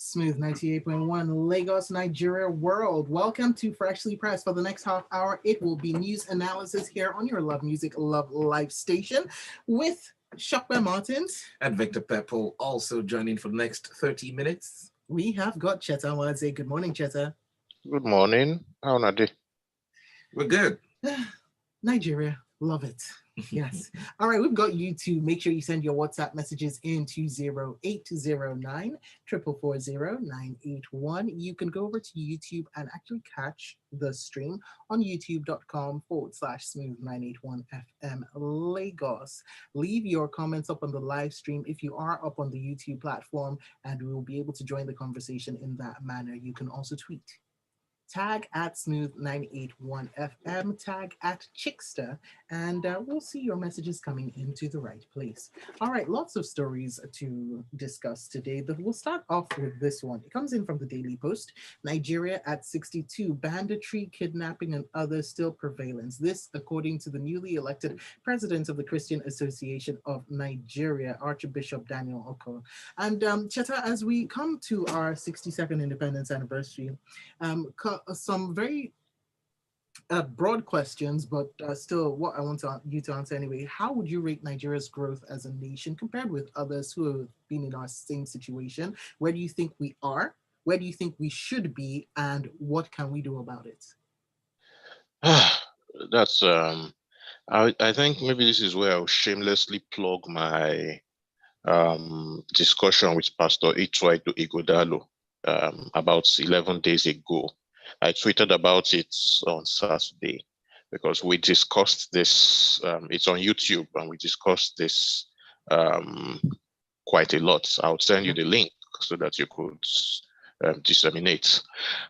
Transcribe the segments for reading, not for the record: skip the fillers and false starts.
Smooth 98.1 Lagos, Nigeria world. Welcome to Freshly Pressed. For the next half hour, it will be news analysis here on your Love Music, Love Life station with Shopper Martins. And Victa Pepple also joining for the next 30 minutes. We have got Cheta Waze. Good morning, Cheta. Good morning. How are you? We're good. Nigeria, love it. Yes. All right, we've got YouTube. Make sure you send your WhatsApp messages in to 0809 440 981. You can go over to YouTube and actually catch the stream on youtube.com/smooth981FM Lagos. Leave your comments up on the live stream if you are up on the YouTube platform, and we will be able to join the conversation in that manner. You can also tweet. Tag at Smooth981FM, tag at Chickster, and we'll see your messages coming into the right place. All right, lots of stories to discuss today. We'll start off with this one. It comes in from the Daily Post. Nigeria at 62, banditry, kidnapping, and others still prevalent. This, according to the newly elected president of the Christian Association of Nigeria, Archbishop Daniel Oko. And Cheta, as we come to our 62nd independence anniversary, some very broad questions, but still what I want you to answer anyway. How would you rate Nigeria's growth as a nation compared with others who have been in our same situation? Where do you think we are? Where do you think we should be? And what can we do about it? That's I think maybe this is where I'll shamelessly plug my discussion with Pastor Itwaidu Igodalo about 11 days ago. I tweeted about it on Saturday because we discussed this. It's on YouTube, and we discussed this quite a lot. I'll send you the link so that you could disseminate.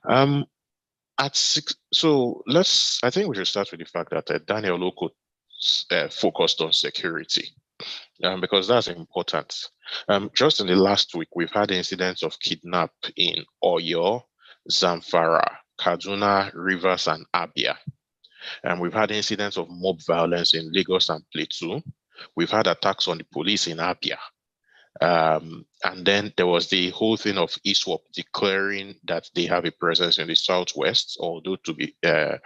At 6, so I think we should start with the fact that Daniel Oko focused on security. Because that's important. Just in the last week, we've had incidents of kidnap in Oyo, Zamfara, Kaduna, Rivers, and Abia. And we've had incidents of mob violence in Lagos and Plateau. We've had attacks on the police in Abia. And then there was the whole thing of ISWAP declaring that they have a presence in the Southwest, although to be as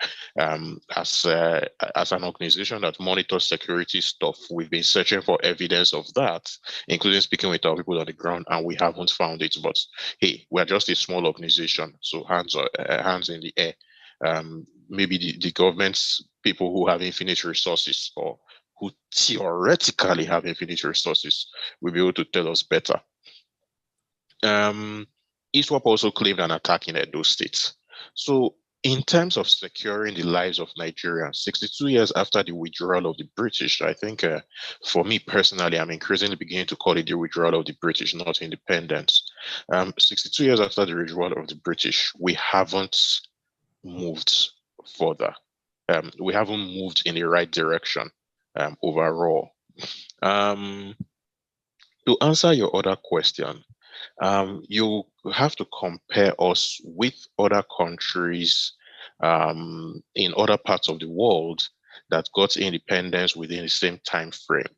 an organization that monitors security stuff, we've been searching for evidence of that, including speaking with our people on the ground, and we haven't found it. But hey, we're just a small organization, so hands in the air. Maybe the government's people who have infinite resources or who theoretically have infinite resources will be able to tell us better. ISWAP also claimed an attack in Edo State. So in terms of securing the lives of Nigerians, 62 years after the withdrawal of the British, I think for me personally, I'm increasingly beginning to call it the withdrawal of the British, not independence. 62 years after the withdrawal of the British, we haven't moved further. We haven't moved in the right direction. Overall. To answer your other question, you have to compare us with other countries in other parts of the world that got independence within the same time frame.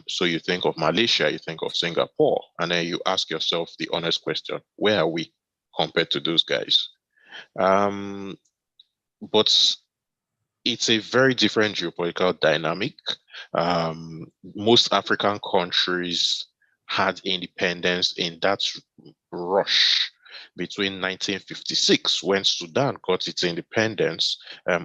So you think of Malaysia, you think of Singapore, and then you ask yourself the honest question, where are we compared to those guys? But it's a very different geopolitical dynamic. Most African countries had independence in that rush between 1956 when Sudan got its independence.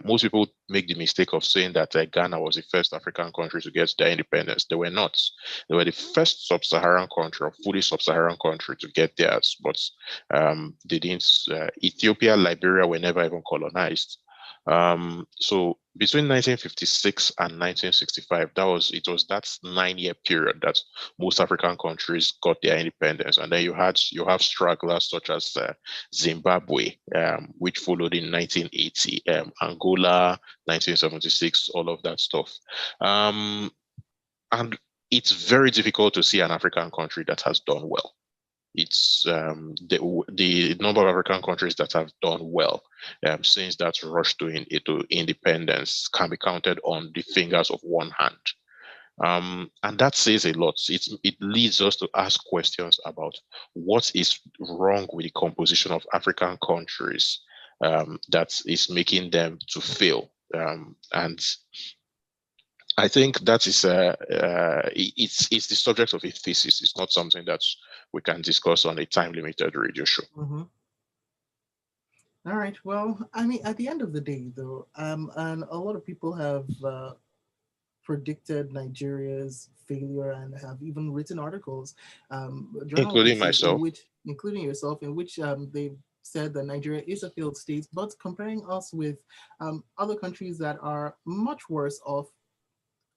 Most people make the mistake of saying that Ghana was the first African country to get their independence. They were not. They were the first sub-Saharan country, or fully sub-Saharan country, to get theirs, but they didn't. Ethiopia, Liberia were never even colonized. So between 1956 and 1965, it was that 9-year period that most African countries got their independence, and then you have stragglers such as Zimbabwe, which followed in 1980, Angola, 1976, all of that stuff, and it's very difficult to see an African country that has done well. It's the number of African countries that have done well since that rush to independence can be counted on the fingers of one hand. And that says a lot. It leads us to ask questions about what is wrong with the composition of African countries that is making them to fail. And I think that is it's the subject of a thesis. It's not something that we can discuss on a time-limited radio show. Mhm. All right. Well, I mean, at the end of the day, though, and a lot of people have predicted Nigeria's failure and have even written articles, journal Including pieces in myself. which, including yourself, in which they've said that Nigeria is a failed state, but comparing us with other countries that are much worse off.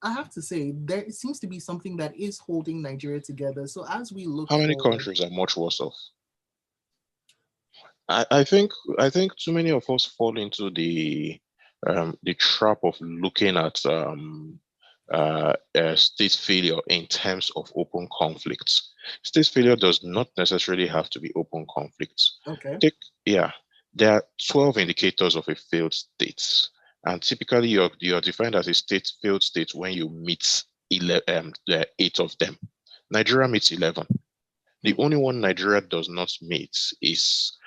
I have to say, there seems to be something that is holding Nigeria together. So as we look How many forward, countries are much worse off? I think too many of us fall into the trap of looking at state failure in terms of open conflicts. State failure does not necessarily have to be open conflicts. okay, Take Yeah, there are 12 indicators of a failed state, and typically you're defined as a failed state when you meet 8 of them. Nigeria meets 11. The only one Nigeria does not meet is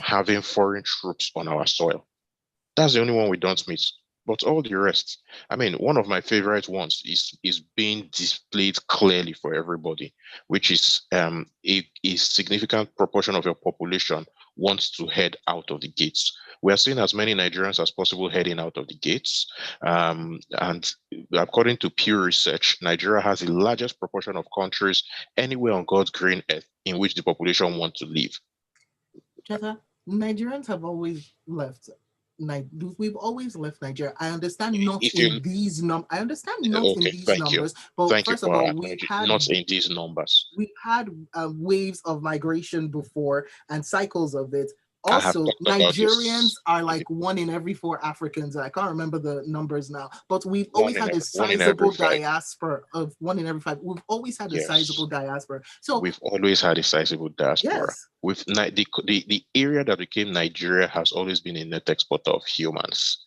having foreign troops on our soil. That's the only one we don't meet. But all the rest, I mean, one of my favorite ones is being displayed clearly for everybody, which is a significant proportion of your population wants to head out of the gates. We are seeing as many Nigerians as possible heading out of the gates. And according to Pew Research, Nigeria has the largest proportion of countries anywhere on God's green earth in which the population want to live. Cheta, Nigerians have always left. We've always left Nigeria. I understand not If you in these I understand not in Okay, these thank you. numbers. But Thank you first of for all, acknowledging not in these numbers. we've had waves of migration before and cycles of it. I have Also, talked about Nigerians this. are like 1 in every 4 Africans. I can't remember the numbers now, but we've always One in had a every one in every sizable five. diaspora of 1 in every 5. We've always had a Yes. sizable diaspora. So We've always had a sizable diaspora. yes, With the area that became Nigeria has always been a net exporter of humans.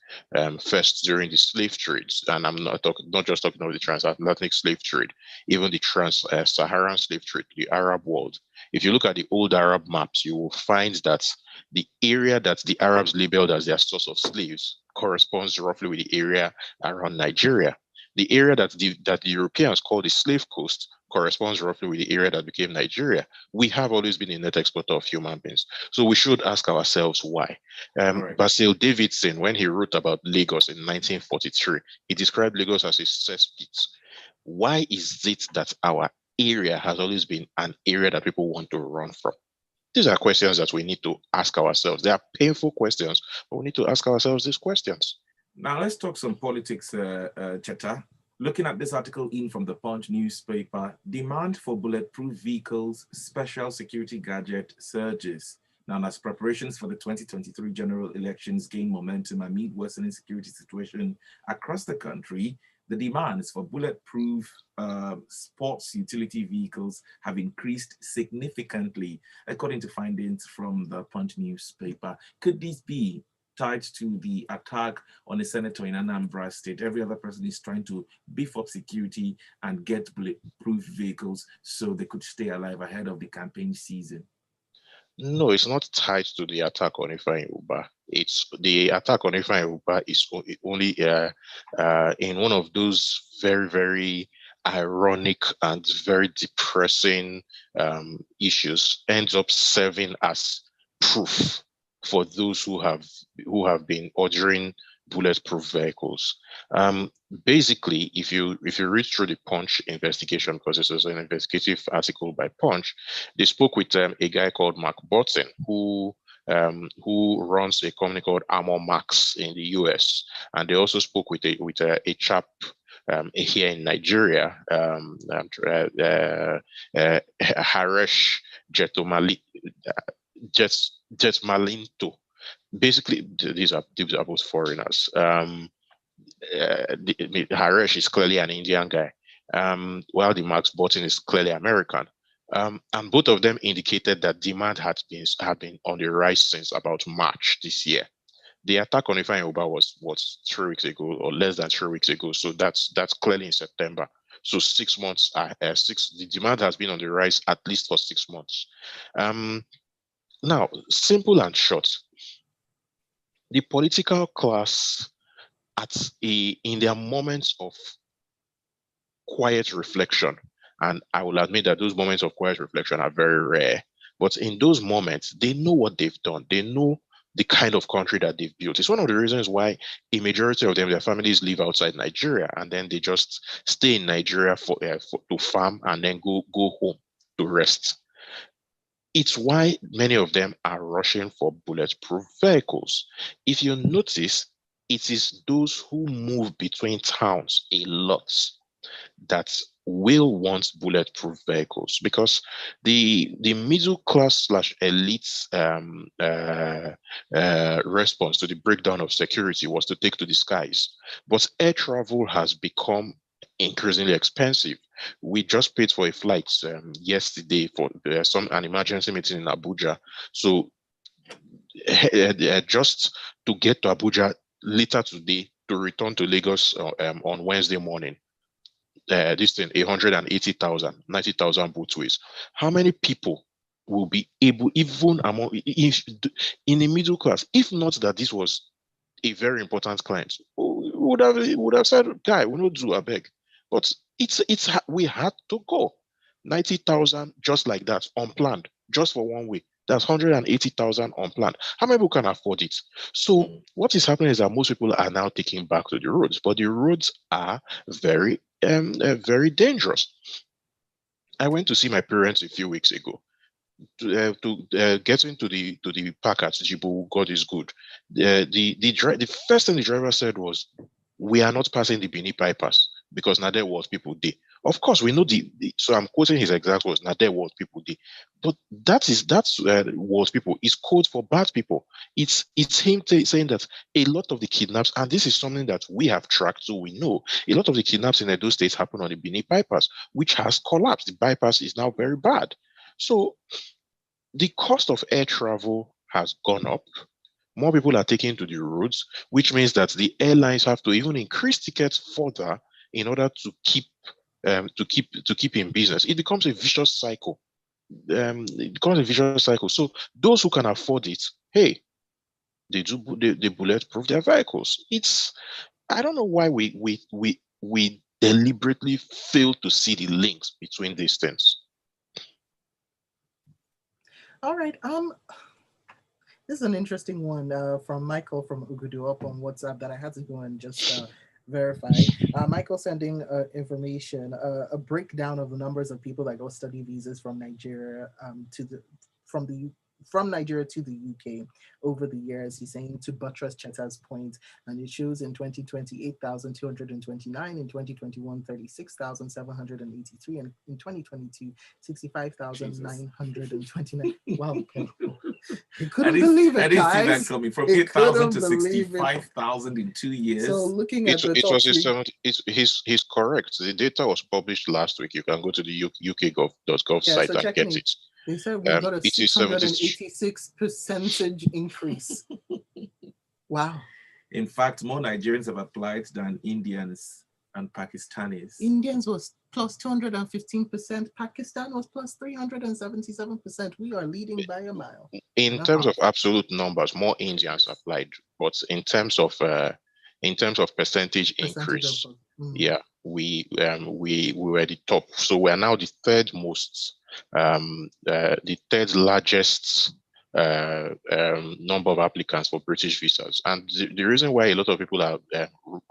First during the slave trades, and I'm not just talking about the transatlantic slave trade, even the trans-Saharan slave trade, the Arab world. If you look at the old Arab maps, you will find that the area that the Arabs labeled as their source of slaves corresponds roughly with the area around Nigeria. The area that the Europeans call the slave coast corresponds roughly with the area that became Nigeria. We have always been a net exporter of human beings. So we should ask ourselves why. Correct. Basil Davidson, when he wrote about Lagos in 1943, he described Lagos as a cesspit. Why is it that our area has always been an area that people want to run from? These are questions that we need to ask ourselves. They are painful questions, but we need to ask ourselves these questions. Now let's talk some politics, Cheta. Looking at this article in from the Punch newspaper, demand for bulletproof vehicles, special security gadget surges. Now, as preparations for the 2023 general elections gain momentum amid worsening security situation across the country, the demands for bulletproof sports utility vehicles have increased significantly, according to findings from the Punch newspaper. Could this be tied to the attack on a senator in Anambra State? Every other person is trying to beef up security and get bulletproof vehicles so they could stay alive ahead of the campaign season. No, it's not tied to the attack on Ifeanyi Uba. It's the attack on Ifeanyi Uba is only in one of those very, very ironic and very depressing issues ends up serving as proof for those who have been ordering bulletproof vehicles. Basically, if you read through the Punch investigation, because this is an investigative article by Punch, they spoke with a guy called Mark Button, who runs a company called Armor Max in the US, and they also spoke with a chap here in Nigeria, Haresh Jetomali, Jetmalinto. Basically, these are both foreigners. Haresh is clearly an Indian guy, while the Max Button is clearly American. And both of them indicated that demand had been on the rise since about March this year. The attack on Ifeanyi Uba was 3 weeks ago or less than 3 weeks ago, so that's clearly in September. So 6 months, the demand has been on the rise at least for 6 months. Now, simple and short, the political class in their moments of quiet reflection, and I will admit that those moments of quiet reflection are very rare, but in those moments, they know what they've done. They know the kind of country that they've built. It's one of the reasons why a majority of them, their families live outside Nigeria, and then they just stay in Nigeria to farm and then go home to rest. It's why many of them are rushing for bulletproof vehicles. If you notice, it is those who move between towns a lot that will want bulletproof vehicles, because the middle class slash elite response to the breakdown of security was to take to the skies. But air travel has become increasingly expensive. We just paid for a flight yesterday for an emergency meeting in Abuja. So just to get to Abuja later today to return to Lagos on Wednesday morning, this thing 180,000, 90,000 both ways. How many people will be able, even among in the middle class, if not that this was a very important client, would have said, guy, we not do a beg. But we had to go 90,000 just like that, unplanned, just for one way. That's 180,000 unplanned. How many people can afford it? So what is happening is that most people are now taking back to the roads, but the roads are very, very dangerous. I went to see my parents a few weeks ago. To get into the park at Jibu, God is good. The first thing the driver said was, "We are not passing the Bini bypass because now there was people there." Of course, we know so I'm quoting his exact words. Now there was people there, but that's was people is code for bad people. It's him saying that a lot of the kidnaps, and this is something that we have tracked, so we know a lot of the kidnaps in Edo States happen on the Bini bypass, which has collapsed. The bypass is now very bad. So the cost of air travel has gone up. More people are taking to the roads, which means that the airlines have to even increase tickets further in order to keep in business. It becomes a vicious cycle. So those who can afford it, hey, they bulletproof their vehicles. I don't know why we deliberately fail to see the links between these things. All right. This is an interesting one from Michael from Ugudu up on WhatsApp that I had to go and just verify. Michael sending information, a breakdown of the numbers of people that got study visas from Nigeria from Nigeria to the UK over the years. He's saying, to buttress Cheta's point, and it shows in 2020 8,229, in 2021 36,783, and in 2022 65,929. Wow. You couldn't believe it, guys. I didn't see that coming from 8,000 to 65,000 in 2 years. So looking at the top he's correct. The data was published last week. You can go to the UK.gov site and get it. They said we got a 686% increase. Wow. In fact, more Nigerians have applied than Indians and Pakistanis. Indians was plus 215%. Pakistan was plus 377%. We are leading by a mile. In terms of absolute numbers, more Indians applied, but in terms of percentage increase, yeah, we were the top. So we are now the third most, the third largest number of applicants for British visas. And the reason why a lot of people are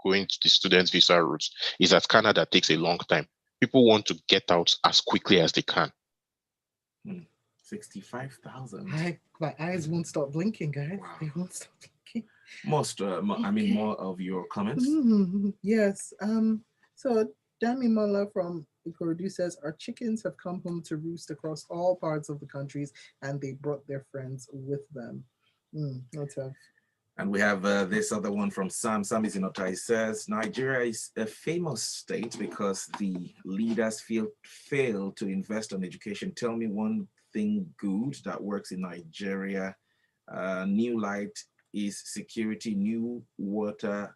going to the student visa routes is that Canada takes a long time. People want to get out as quickly as they can. 65,000. My eyes won't stop blinking, guys. Wow. They won't stop blinking. More of your comments. Yes. So Dami Mola from Ikorodu says, our chickens have come home to roost across all parts of the countries, and they brought their friends with them. That's tough. And we have this other one from Sam. Sam is in Ota. He says, Nigeria is a famous state because the leaders fail to invest on education. Tell me one thing good that works in Nigeria. New light is security, new water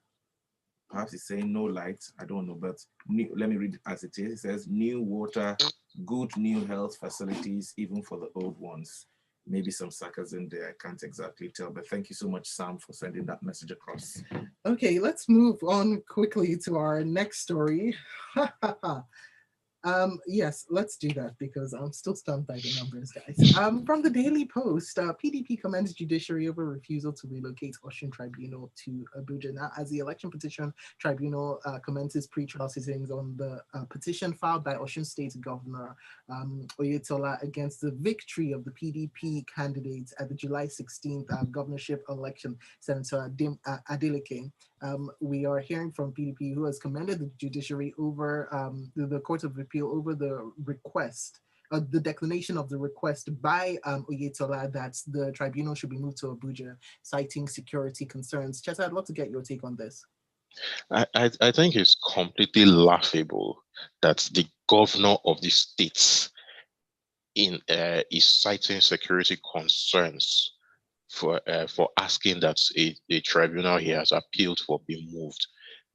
perhaps it's saying no light, I don't know, but let me read it as it is. It says new water, good new health facilities, even for the old ones. Maybe some sarcasm there, I can't exactly tell, but thank you so much, Sam, for sending that message across. Okay, let's move on quickly to our next story. Yes, let's do that because I'm still stunned by the numbers, guys. From the Daily Post, PDP commends judiciary over refusal to relocate Osun Tribunal to Abuja. Now, as the election petition tribunal commences pre-trial sittings on the petition filed by Osun State Governor Oyetola against the victory of the PDP candidates at the July 16th governorship election, Senator Adeleke. We are hearing from PDP, who has commended the judiciary over the Court of Appeal over the request, the declination of the request by Oyetola that the tribunal should be moved to Abuja, citing security concerns. Cheta, I'd love to get your take on this. I think it's completely laughable that the governor of the states is citing security concerns for asking that a tribunal he has appealed for be moved.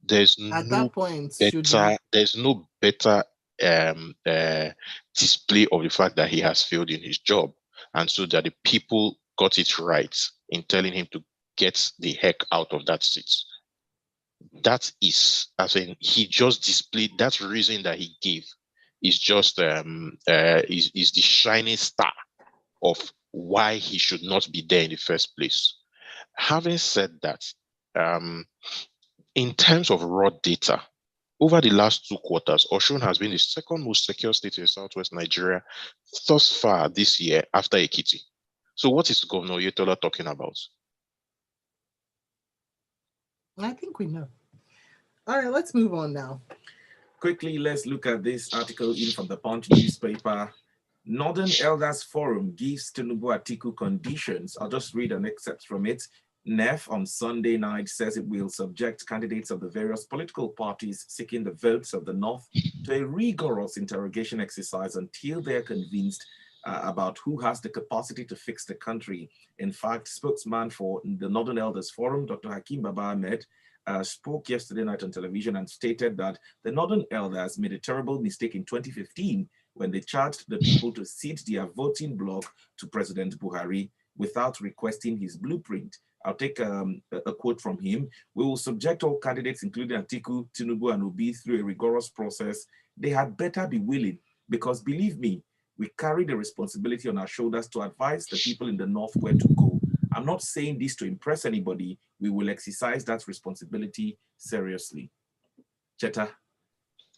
There's At no that point, there's no better display of the fact that he has failed in his job, and so that the people got it right in telling him to get the heck out of that seat. That is, as in, he just displayed that reason that he gave is just is the shining star of why he should not be there in the first place. Having said that, in terms of raw data, over the last 2 quarters, Osun has been the second most secure state in southwest Nigeria thus far this year after Ekiti. So what is Governor Oyetola talking about? I think we know. All right, let's move on now. Quickly, let's look at this article in from the Punch newspaper. Northern Elders Forum gives Tinubu Atiku conditions. I'll just read an excerpt from it. NEF on Sunday night says it will subject candidates of the various political parties seeking the votes of the North to a rigorous interrogation exercise until they're convinced about who has the capacity to fix the country. In fact, spokesman for the Northern Elders Forum, Dr. Hakim Baba Ahmed, spoke yesterday night on television and stated that the Northern Elders made a terrible mistake in 2015 when they charged the people to cede their voting bloc to President Buhari without requesting his blueprint. I'll take a quote from him. We will subject all candidates, including Atiku, Tinubu, and Obi, through a rigorous process. They had better be willing, because believe me, we carry the responsibility on our shoulders to advise the people in the North where to go. I'm not saying this to impress anybody. We will exercise that responsibility seriously. Cheta.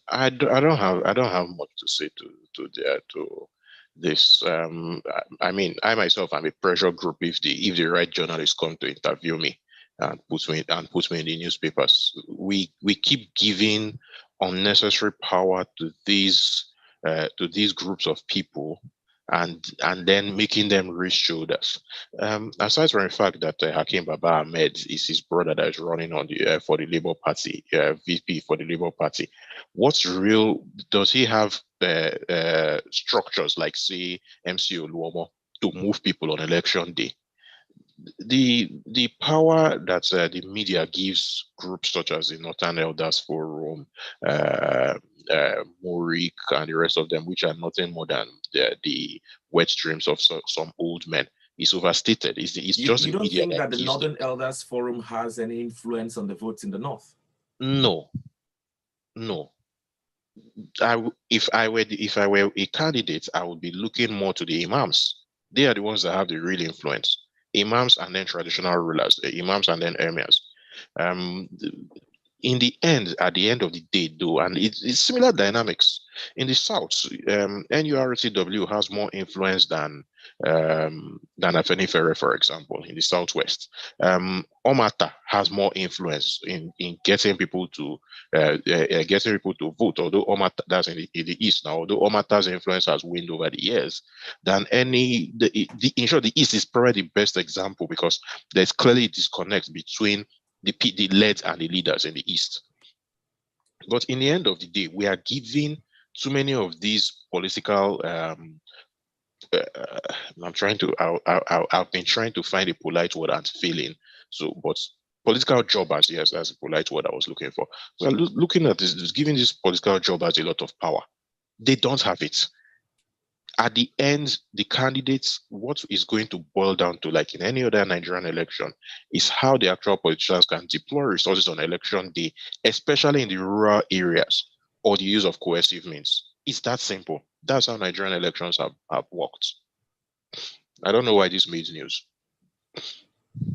I don't have much to say to this. I mean, I myself am a pressure group if the right journalists come to interview me and put me in the newspapers. We keep giving unnecessary power to these groups of people, and then making them reach shoulders. Aside from the fact that Hakim Baba Ahmed is his brother that is running on the for the Labour Party, VP for the Labour Party, what's real? Does he have structures like, say, MC Oluomo to move people on election day? The power that the media gives groups such as the Northern Elders Forum, Morik, and the rest of them, which are nothing more than the wet dreams of some old men, is overstated. It's just You the don't media think that the gives Northern them. Elders Forum has any influence on the votes in the North? No. If I were a candidate, I would be looking more to the imams. They are the ones that have the real influence. Imams and then traditional rulers, imams and then emirs. In the end, at the end of the day, though, and it's similar dynamics in the South. NURTW has more influence than Afenifere, for example, in the Southwest. Omata has more influence in getting people to vote. Although Omata, that's in the East now. Although Omata's influence has waned over the years, than in short, the East is probably the best example because there's clearly a disconnect between the led and the leaders in the East. But in the end of the day, we are giving too many of these political I've been trying to find a polite word and failing. So, but political jobbers, yes, that's a polite word I was looking for. We're looking at this, giving these political jobbers a lot of power. They don't have it. At the end, the candidates, what is going to boil down to, like in any other Nigerian election, is how the actual politicians can deploy resources on election day, especially in the rural areas, or the use of coercive means. It's that simple. That's how Nigerian elections have worked. I don't know why this made news.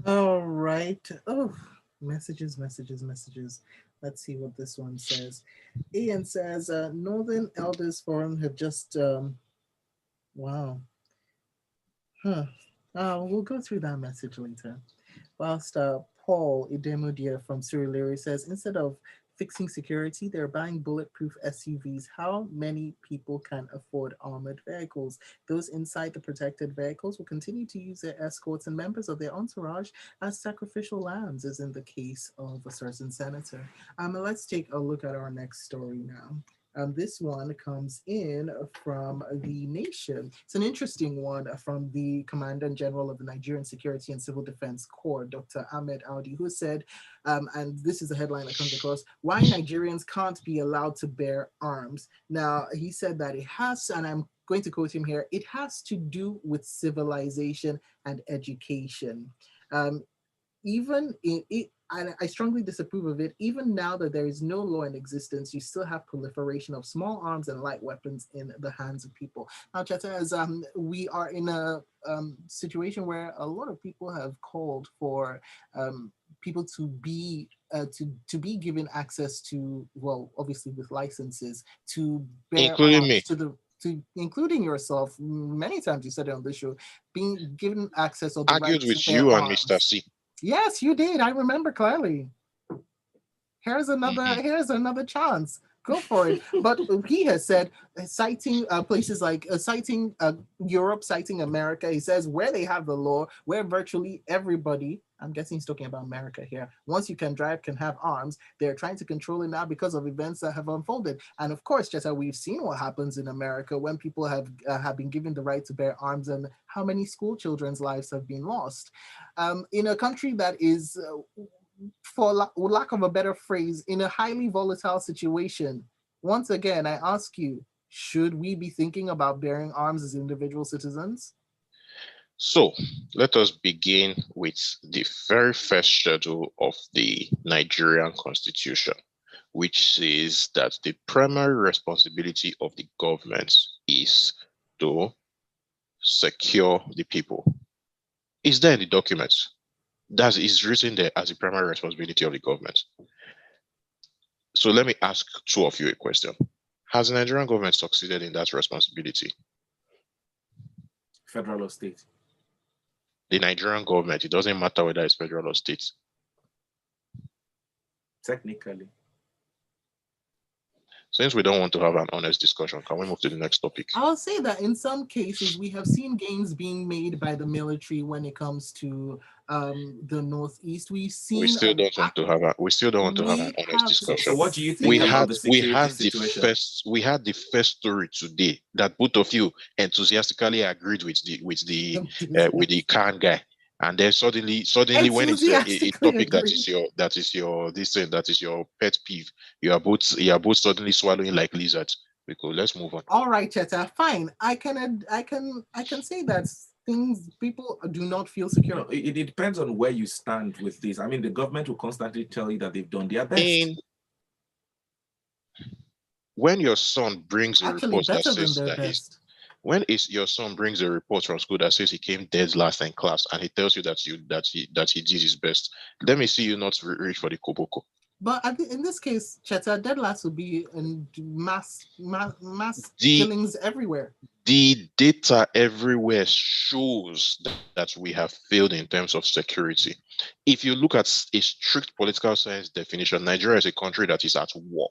All right. Oh, messages, messages, messages. Let's see what this one says. Ian says, Northern Elders Forum have just, wow. Huh. We'll go through that message later. Whilst Paul Idemudia from Surulere says, instead of fixing security, they're buying bulletproof SUVs. How many people can afford armored vehicles? Those inside the protected vehicles will continue to use their escorts and members of their entourage as sacrificial lambs, as in the case of a certain senator. Let's take a look at our next story now. This one comes in from The Nation. It's an interesting one from the Commandant General of the Nigerian Security and Civil Defense Corps, Dr. Ahmed Audi, who said, and this is a headline that comes across, why Nigerians can't be allowed to bear arms. Now, he said that it has, and I'm going to quote him here, it has to do with civilization and education. Even in it, and I strongly disapprove of it. Even now that there is no law in existence, you still have proliferation of small arms and light weapons in the hands of people. Now, Cheta, as we are in a situation where a lot of people have called for people to be given access to, well, obviously with licenses to bear Including me. arms to including yourself. Many times you said it on this show, being given access or the Argued right with to bear you arms. and Mr. C. Yes, you did. I remember clearly. Here's another chance. Go for it. But he has said, citing places like citing Europe, citing America. He says where they have the law, where virtually everybody, I'm guessing he's talking about America here, once you can drive, can have arms. They're trying to control it now because of events that have unfolded. And of course, just as we've seen what happens in America when people have been given the right to bear arms, and how many school children's lives have been lost. In a country that is for lack of a better phrase, in a highly volatile situation. Once again, I ask you, should we be thinking about bearing arms as individual citizens? So let us begin with the very first schedule of the Nigerian Constitution, which says that the primary responsibility of the government is to secure the people. Is there in the documents? That is written there as the primary responsibility of the government. So let me ask two of you a question. Has the Nigerian government succeeded in that responsibility? Federal or state? The Nigerian government, it doesn't matter whether it's federal or state. Technically. Since we don't want to have an honest discussion, can we move to the next topic? I'll say that in some cases, we have seen gains being made by the military when it comes to the Northeast. We've seen. We still don't want to have an honest discussion. So what do you think about the security situation? We had the first story today that both of you enthusiastically agreed with the Khan guy. And then suddenly when it's a topic that is your pet peeve, you are both suddenly swallowing like lizards. Because let's move on. All right, Cheta, fine. I can say that things people do not feel secure. No, it depends on where you stand with this. I mean, the government will constantly tell you that they've done their best. When your son brings a report that says when your son brings a report from school that says he came dead last in class, and he tells you that he did his best, let me see you not reach for the koboko. But in this case, Cheta, dead last would be in mass killings everywhere. The data everywhere shows that we have failed in terms of security. If you look at a strict political science definition, Nigeria is a country that is at war.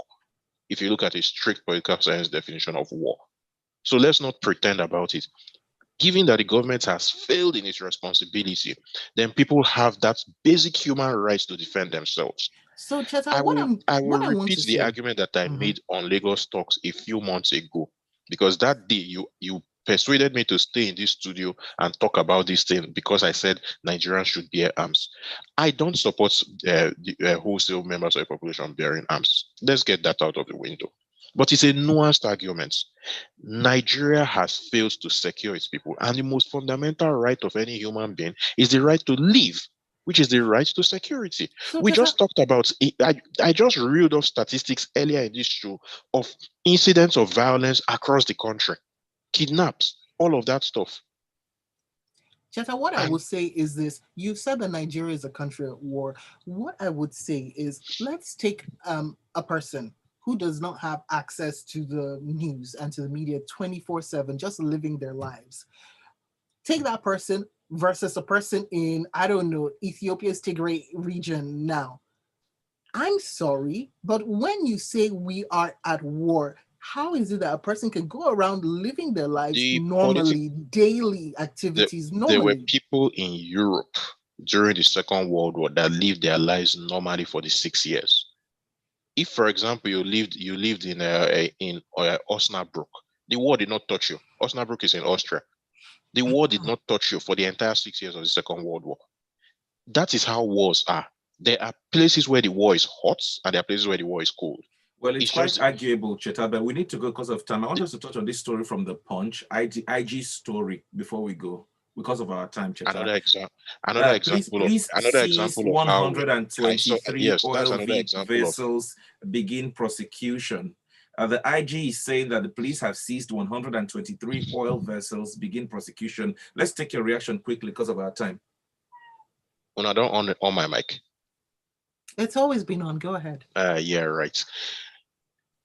If you look at a strict political science definition of war. So let's not pretend about it. Given that the government has failed in its responsibility, then people have that basic human rights to defend themselves. So, Cheta, I will repeat the argument that I made on Lagos Talks a few months ago, because that day you persuaded me to stay in this studio and talk about this thing because I said Nigerians should bear arms. I don't support the wholesale members of the population bearing arms. Let's get that out of the window. But it's a nuanced argument. Nigeria has failed to secure its people, and the most fundamental right of any human being is the right to live, which is the right to security. So We Cheta, just talked about it. I just reeled off statistics earlier in this show of incidents of violence across the country, kidnaps, all of that stuff. Cheta, what I And will say is this. You said that Nigeria is a country at war. What I would say is let's take a person who does not have access to the news and to the media 24/7, just living their lives. Take that person versus a person in, I don't know, Ethiopia's Tigray region now. I'm sorry, but when you say we are at war, how is it that a person can go around living their lives the politics, normally, daily activities there were normally? people in Europe during the Second World War that lived their lives normally for the 6 years. If, for example, you lived in Osnabrück, the war did not touch you. Osnabrück is in Austria. The war did not touch you for the entire 6 years of the Second World War. That is how wars are. There are places where the war is hot and there are places where the war is cold. Well, it's It's quite just arguable, Cheta, but we need to go because of time. I want us to touch on this story from the Punch, IG story, before we go, because of our time, Cheta. another example. Another example of Please seize how I saw. 123 Yes, that's oil another example of. vessels, begin prosecution. The IG is saying that the police have seized 123 oil vessels, begin prosecution. Let's take your reaction quickly because of our time. When I don't on my mic. It's always been on. Go ahead. Yeah, right.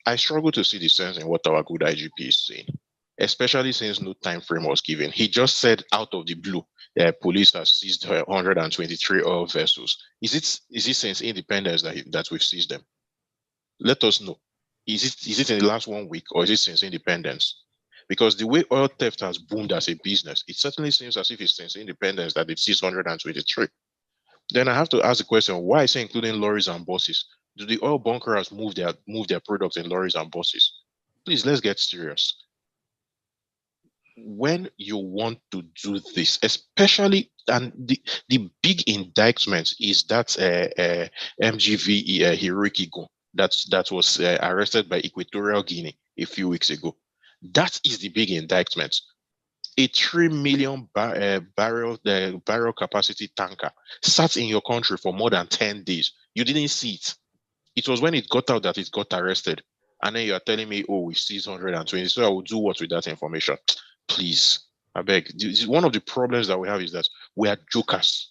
I struggle to see the sense in what our good IGP is saying, especially since no time frame was given. He just said out of the blue, police have seized 123 oil vessels. Is it since independence that we've seized them? Let us know. Is it in the last 1 week or is it since independence? Because the way oil theft has boomed as a business, it certainly seems as if it's since independence that it seized 123. Then I have to ask the question, why is it including lorries and buses? Do the oil bunkers move their products in lorries and buses? Please, let's get serious. When you want to do this, especially, and the big indictment is that MGV Hiroki Go that was arrested by Equatorial Guinea a few weeks ago. That is the big indictment. A 3 million barrel capacity tanker sat in your country for more than 10 days. You didn't see it. It was when it got out that it got arrested. And then you are telling me, oh, we seized 120. So I will do what with that information? Please, I beg. One of the problems that we have is that we are jokers.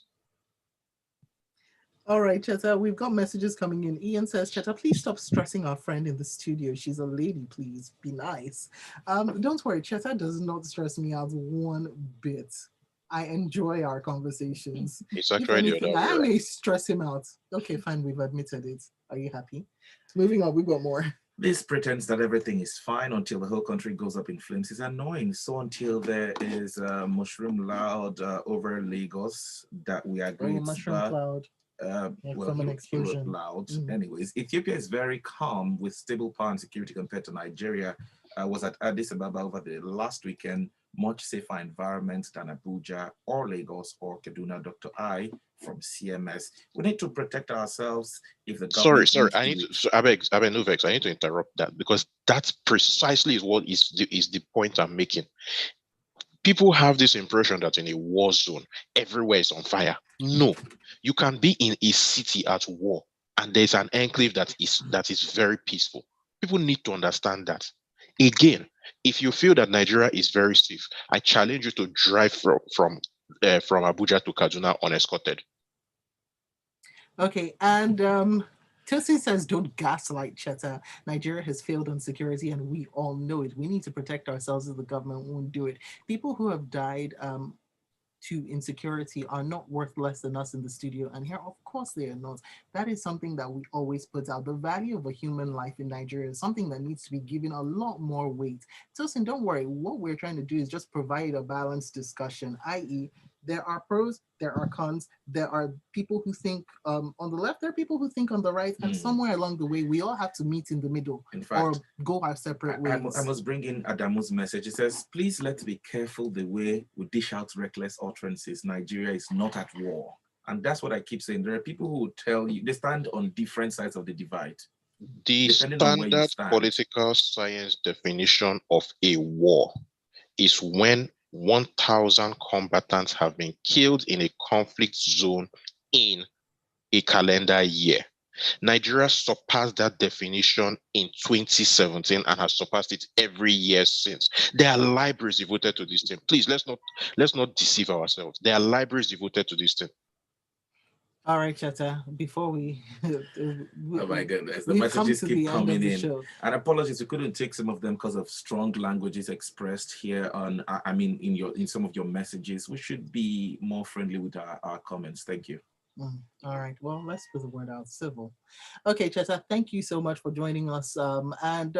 All right, Cheta, we've got messages coming in. Ian says, Cheta, please stop stressing our friend in the studio. She's a lady, please. Be nice. Don't worry, Cheta does not stress me out one bit. I enjoy our conversations. It's If actually the anything, other way I around. may stress him out. Okay, fine, we've admitted it. Are you happy? Moving on, we've got more. This pretends that everything is fine until the whole country goes up in flames. It's annoying. So until there is a mushroom cloud over Lagos that we agree it's Mushroom bad. cloud. From an explosion. Loud. Anyways, Ethiopia is very calm with stable power and security compared to Nigeria. I was at Addis Ababa over the last weekend, much safer environment than Abuja or Lagos or Kaduna. Dr. I from CMS. We need to protect ourselves if the Sorry, government I need to. I beg, no vex. I need to interrupt that because that precisely is what is the point I'm making. People have this impression that in a war zone, everywhere is on fire. No, you can be in a city at war, and there's an enclave that is very peaceful. People need to understand that. Again, if you feel that Nigeria is very safe, I challenge you to drive from Abuja to Kaduna unescorted. Okay, and Tosin says, don't gaslight Cheta. Nigeria has failed on security, and we all know it. We need to protect ourselves if the government won't do it. People who have died to insecurity are not worth less than us in the studio. And here, of course, they are not. That is something that we always put out. The value of a human life in Nigeria is something that needs to be given a lot more weight. Tosin, don't worry. What we're trying to do is just provide a balanced discussion, i.e., There are pros, there are cons, there are people who think on the left, there are people who think on the right, and somewhere along the way, we all have to meet in the middle. In fact, or go our separate ways. I must bring in Adamu's message. It says, please let's be careful the way we dish out reckless utterances. Nigeria is not at war. And that's what I keep saying. There are people who will tell you, they stand on different sides of the divide. The Depending on where you standard stand. political science definition of a war is when 1,000 combatants have been killed in a conflict zone in a calendar year. Nigeria surpassed that definition in 2017 and has surpassed it every year since. There are libraries devoted to this thing. Please, let's not deceive ourselves. There are libraries devoted to this thing. All right, Cheta, before Oh my goodness, the we've come messages to keep the end of coming the in. show. And apologies, we couldn't take some of them because of strong languages expressed here on, in some of your messages. We should be more friendly with our comments. Thank you. All right. Well, let's put the word out civil. Okay, Cheta, thank you so much for joining us and,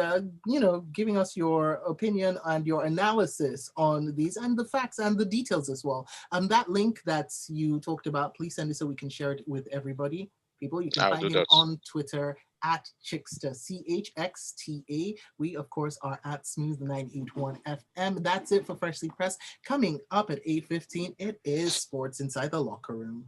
giving us your opinion and your analysis on these and the facts and the details as well. That link that you talked about, please send it so we can share it with everybody. People, you can find him on Twitter at Chixta, CHXTA. We, of course, are at Smooth981FM. That's it for Freshly Pressed. Coming up at 8:15, it is Sports Inside the Locker Room.